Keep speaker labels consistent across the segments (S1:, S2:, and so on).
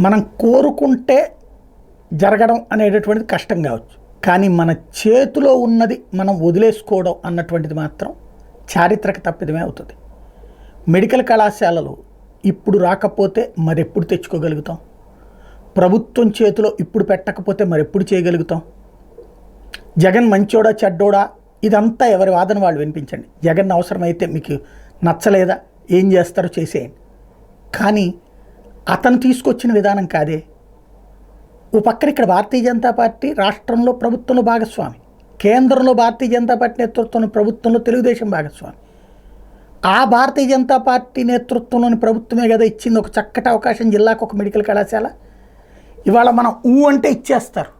S1: మనం కోరుకుంటే జరగడం అనేటటువంటిది కష్టం కావచ్చు, కానీ మన చేతిలో ఉన్నది మనం వదిలేసుకోవడం అన్నటువంటిది మాత్రం చారిత్రక తప్పిదమే అవుతుంది. మెడికల్ కళాశాలలు ఇప్పుడు రాకపోతే మరెప్పుడు తెచ్చుకోగలుగుతాం? ప్రభుత్వం చేతిలో ఇప్పుడు పెట్టకపోతే మరెప్పుడు చేయగలుగుతాం? జగన్ మంచోడా చెడ్డోడా ఇదంతా ఎవరి వాదన వాళ్ళు వినిపించండి. జగన్ అవసరమైతే మీకు నచ్చలేదా ఏం చేస్తారో చేసేయండి, కానీ అతను తీసుకొచ్చిన విధానం కాదే. ఓ పక్కన ఇక్కడ భారతీయ జనతా పార్టీ రాష్ట్రంలో ప్రభుత్వంలో భాగస్వామి, కేంద్రంలో భారతీయ జనతా పార్టీ నేతృత్వంలో ప్రభుత్వంలో తెలుగుదేశం భాగస్వామి. ఆ భారతీయ జనతా పార్టీ నేతృత్వంలోని ప్రభుత్వమే కదా ఇచ్చింది ఒక చక్కటి అవకాశం, జిల్లాకు ఒక మెడికల్ కళాశాల. ఇవాళ మనం ఊ అంటే ఇచ్చేస్తారు,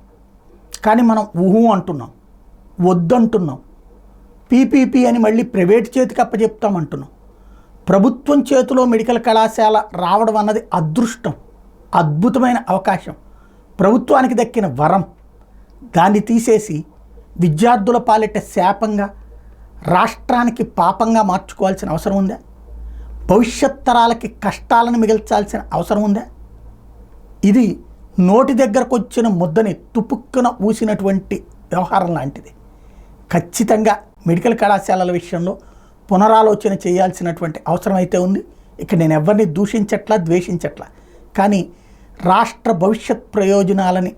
S1: కానీ మనం ఊహు అంటున్నాం, వద్దంటున్నాం. పీపీపీ అని మళ్ళీ ప్రైవేట్ చేతికి అప్పచెప్తామంటున్నాం. ప్రభుత్వం చేతిలో మెడికల్ కళాశాల రావడం అన్నది అదృష్టం, అద్భుతమైన అవకాశం, ప్రభుత్వానికి దక్కిన వరం. దాన్ని తీసేసి విద్యార్థుల పాలిట శాపంగా, రాష్ట్రానికి పాపంగా మార్చుకోవాల్సిన అవసరం ఉందా? భవిష్యత్ తరాలకి కష్టాలను మిగిల్చాల్సిన అవసరం ఉందా? ఇది నోటి దగ్గరకు వచ్చిన ముద్దని తుపుక్కున ఊసినటువంటి వ్యవహారం లాంటిది. ఖచ్చితంగా మెడికల్ కళాశాలల విషయంలో పునరాలోచన చేయాల్సినటువంటి అవసరం అయితే ఉంది. ఇక నేను ఎవరిని దూషించట్లా, ద్వేషించట్లా, కానీ రాష్ట్ర భవిష్యత్ ప్రయోజనాలని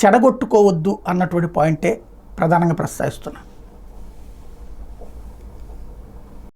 S1: చెడగొట్టుకోవద్దు అన్నటువంటి పాయింటే ప్రధానంగా ప్రస్తావిస్తున్నాను.